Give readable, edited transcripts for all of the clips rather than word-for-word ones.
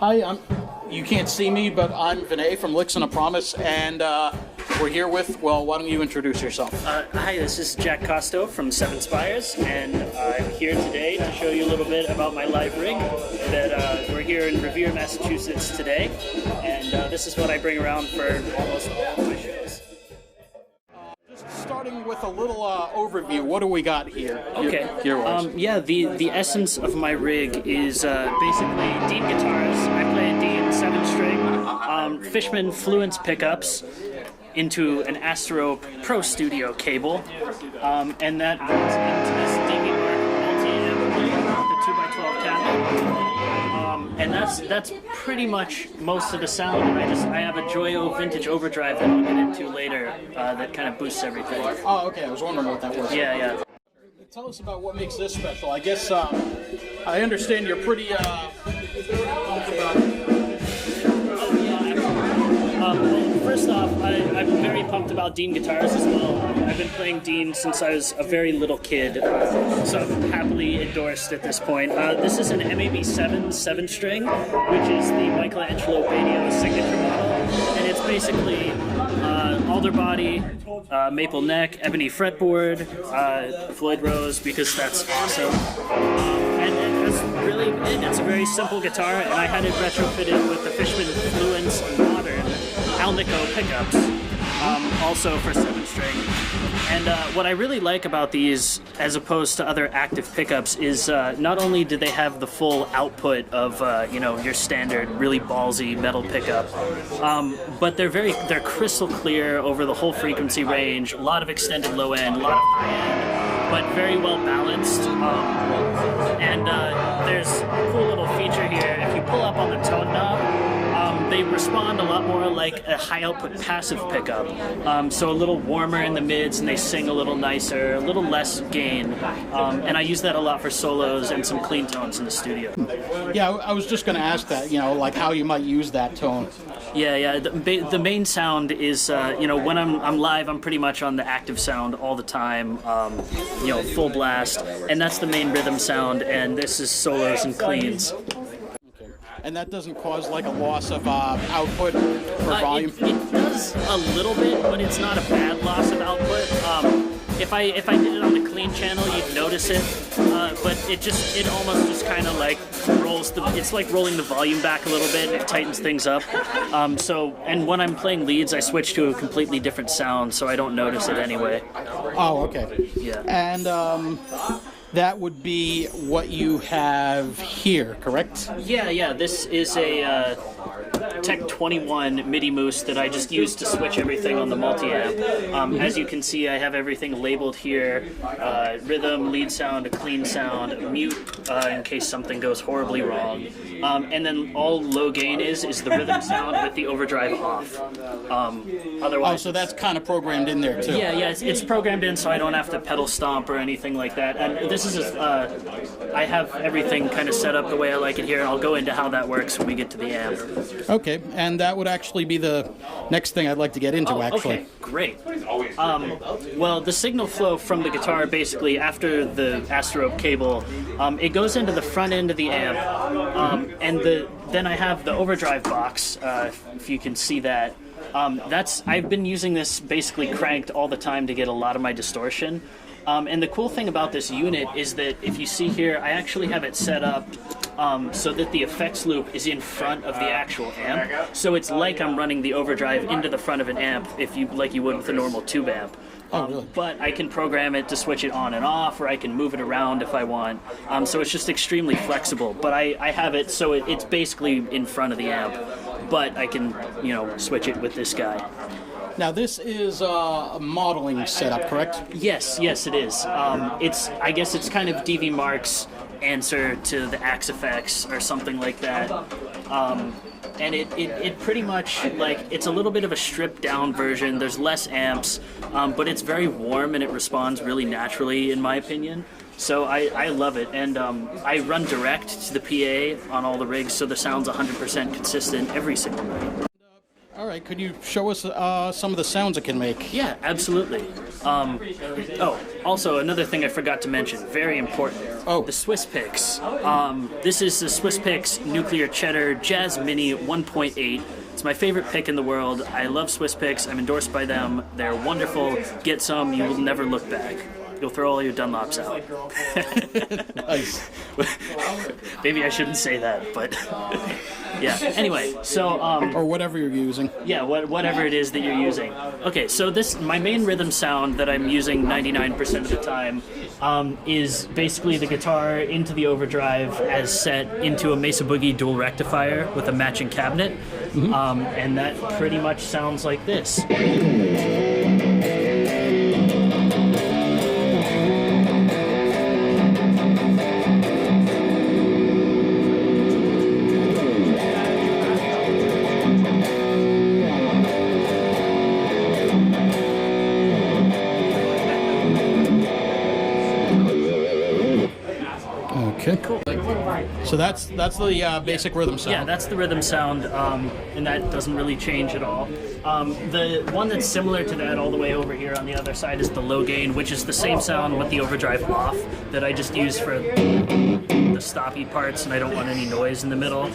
Hi, you can't see me, but I'm Vinay from Licks and a Promise, and we're here with, well, why don't you introduce yourself? Hi, this is Jack Kosto from Spires, and I'm here today to show you a little bit about my live rig. That we're here in Revere, Massachusetts today, and this is what I bring around for almost all of my shows. Just starting with a little overview, what do we got here? Okay. Yeah, the essence of my rig is basically Dean guitars. I play a Dean 7-string, Fishman Fluence Pickups into an Astro Pro Studio cable, and that runs into this Mark Multiamp, the 2x12 cabinet. And that's pretty much most of the sound. And I have a Joyo vintage overdrive that I'll get into later that kind of boosts everything. Oh, okay. I was wondering what that was. Yeah. Tell us about what makes this special. I guess I understand you're pretty Well, first off, I'm very pumped about Dean guitars as well. I've been playing Dean since I was a very little kid, so I'm happily endorsed at this point. This is an MAB7 7-string, which is the Michelangelo Patio signature model, and it's basically alder body, maple neck, ebony fretboard, Floyd Rose, because that's awesome. And that's really it. It's a very simple guitar, and I had it retrofitted with the Fishman Fluence modern Alnico pickups, also for 7-string. And what I really like about these, as opposed to other active pickups, is not only do they have the full output of your standard really ballsy metal pickup, but they're crystal clear over the whole frequency range. A lot of extended low end, a lot of high end, but very well balanced. And there's a cool little feature here. If you pull up on the tone knob, they respond a lot more like a high output passive pickup, so a little warmer in the mids, and they sing a little nicer, a little less gain, and I use that a lot for solos and some clean tones in the studio. Yeah, I was just going to ask that, like how you might use that tone. Yeah. The main sound is, when I'm live, I'm pretty much on the active sound all the time, full blast, and that's the main rhythm sound, and this is solos and cleans. And that doesn't cause like a loss of output or volume? It does a little bit, but it's not a bad loss of output. If I did it on the clean channel, you'd notice it, but it almost just kind of like rolls it's like rolling the volume back a little bit, and it tightens things up. And when I'm playing leads, I switch to a completely different sound, so I don't notice it anyway. Oh, okay. Yeah. And that would be what you have here, correct? Yeah. This is a Tech 21 MIDI moose that I just used to switch everything on the multi-amp. As you can see, I have everything labeled here: rhythm, lead sound, a clean sound, a mute in case something goes horribly wrong, and then all low gain is the rhythm sound with the overdrive off. Otherwise, so that's kind of programmed in there too. Yeah, it's programmed in, so I don't have to pedal stomp or anything like that. And this is I have everything kind of set up the way I like it here, and I'll go into how that works when we get to the amp. Okay, and that would actually be the next thing I'd like to get into, actually. Okay, great. Well, the signal flow from the guitar, basically, after the Astro cable, it goes into the front end of the amp, and then I have the overdrive box, if you can see that. I've been using this basically cranked all the time to get a lot of my distortion. And the cool thing about this unit is that if you see here, I actually have it set up so that the effects loop is in front of the actual amp. So it's like I'm running the overdrive into the front of an amp, like you would with a normal tube amp. Really? But I can program it to switch it on and off, or I can move it around if I want. So it's just extremely flexible. But I have it so it's basically in front of the amp, but I can switch it with this guy. Now this is a modeling setup, correct? Yes, it is. I guess it's kind of DV Mark's answer to the Axe effects or something like that. And it pretty much, it's a little bit of a stripped down version. There's less amps, but it's very warm and it responds really naturally, in my opinion. So I love it, and I run direct to the PA on all the rigs, so the sound's 100% consistent every single night. All right, could you show us some of the sounds it can make? Yeah, absolutely. Also another thing I forgot to mention, very important. Oh. The Swiss picks. This is the Swiss picks Nuclear Cheddar Jazz Mini 1.8. It's my favorite pick in the world. I love Swiss picks. I'm endorsed by them. They're wonderful. Get some. You will never look back. You'll throw all your Dunlops out. Nice. Maybe I shouldn't say that, but yeah. Anyway, so Or whatever you're using. yeah, whatever it is that you're using. Okay, so my main rhythm sound that I'm using 99% of the time is basically the guitar into the overdrive as set into a Mesa Boogie dual rectifier with a matching cabinet, and that pretty much sounds like this. Okay. Cool. So that's the basic rhythm sound. Yeah, that's the rhythm sound, and that doesn't really change at all. The one that's similar to that all the way over here on the other side is the low gain, which is the same sound with the overdrive off that I just use for the stoppy parts, and I don't want any noise in the middle.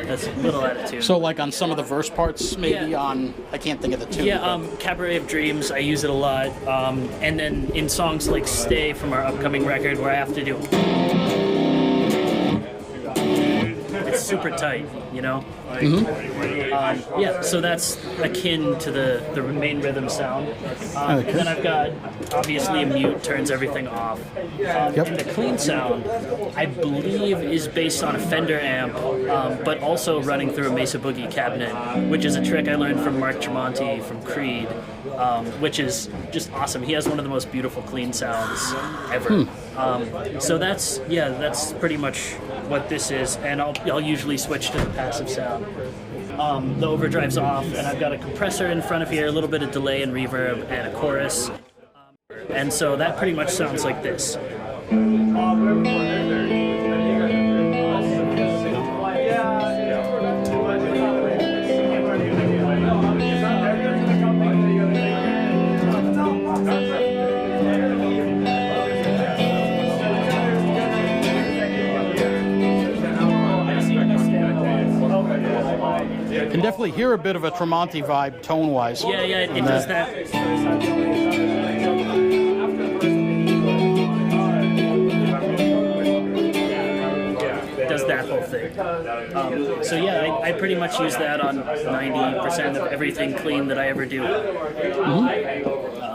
That's a little attitude. So like on some of the verse parts, maybe on, I can't think of the tune. Yeah, Cabaret of Dreams, I use it a lot. And then in songs like Stay from our upcoming record where I have to do... It's super tight, you know? Yeah, so that's akin to the main rhythm sound. And then I've got, obviously, a mute, turns everything off. And the clean sound, I believe, is based on a Fender amp, but also running through a Mesa Boogie cabinet, which is a trick I learned from Mark Multiamp from Creed, which is just awesome. He has one of the most beautiful clean sounds ever. So that's pretty much what this is, and I'll usually switch to the passive sound. The overdrive's off, and I've got a compressor in front of here, a little bit of delay and reverb, and a chorus. And so that pretty much sounds like this. Can definitely hear a bit of a Tremonti vibe tone-wise. Yeah, it does that. Does that whole thing. So yeah, I pretty much use that on 90% of everything clean that I ever do.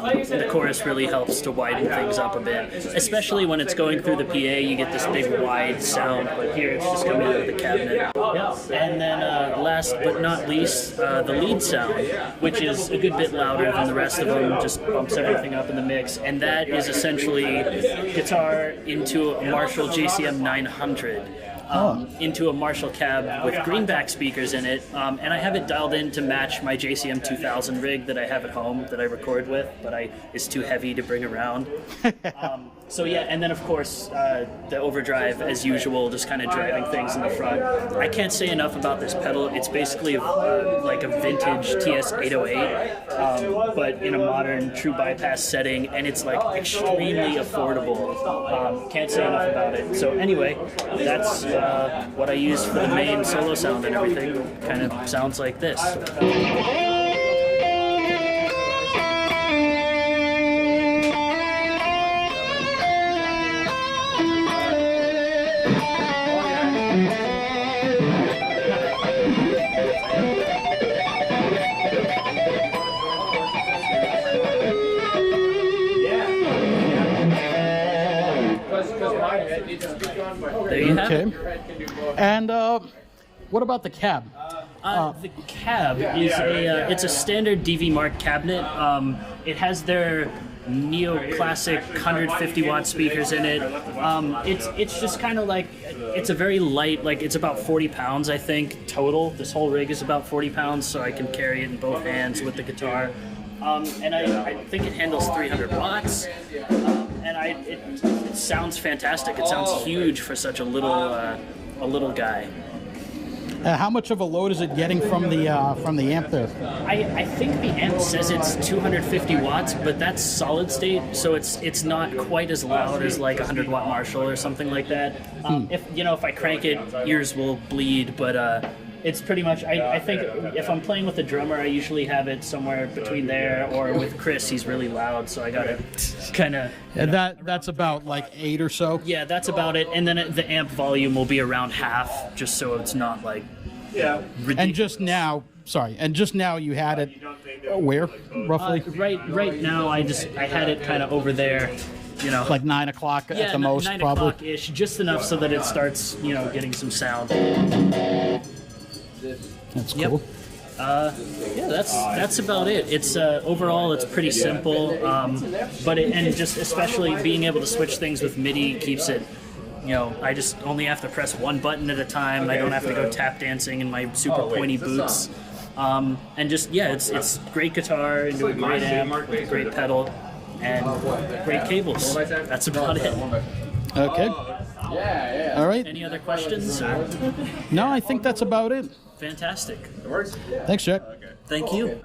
The chorus really helps to widen things up a bit, especially when it's going through the PA. You get this big wide sound, but here it's just coming out of the cabinet. Yeah. And then last but not least, the lead sound, which is a good bit louder than the rest of them, just bumps everything up in the mix, and that is essentially guitar into a Marshall JCM 900. Into a Marshall cab with greenback speakers in it, and I have it dialed in to match my JCM 2000 rig that I have at home that I record with, but it's too heavy to bring around. So yeah, and then of course the overdrive as usual, just kind of driving things in the front. I can't say enough about this pedal. It's basically like a vintage TS-808, but in a modern true bypass setting, and it's like extremely affordable. Can't say enough about it. So anyway, that's what I use for the main solo sound and everything. Kind of sounds like this. There you have it. And what about the cab? The cab is it's a standard DV Mark cabinet. It has their neoclassic 150 watt speakers in it. It's just kind of like, it's a very light, like it's about 40 pounds I think total. This whole rig is about 40 pounds, so I can carry it in both hands with the guitar. And I think it handles 300 watts. And it sounds fantastic. It sounds huge for such a little guy. How much of a load is it getting from the amp there? I think the amp says it's 250 watts, but that's solid state, so it's not quite as loud as like a 100-watt Marshall or something like that. If I crank it, ears will bleed, but it's pretty much. I think if I'm playing with a drummer, I usually have it somewhere between there, or with Chris, he's really loud, so I gotta kind of. That's about like 8 or so. Yeah, that's about it, and then the amp volume will be around half, just so it's not like. Yeah. Ridiculous. And just now you had it where roughly? Right now I had it kind of over there, like 9 o'clock at the most, 9 probably. o'clock-ish, just enough so that it starts, getting some sound. That's cool. Yeah, that's about it. It's overall it's pretty simple, but just especially being able to switch things with MIDI keeps it. I just only have to press one button at a time. I don't have to go tap dancing in my super pointy boots. And just it's great guitar into a great amp, with a great pedal, and great cables. That's about it. Okay. All right. Any other questions? No, I think that's about it. Fantastic. Thanks, Jack. Thank you.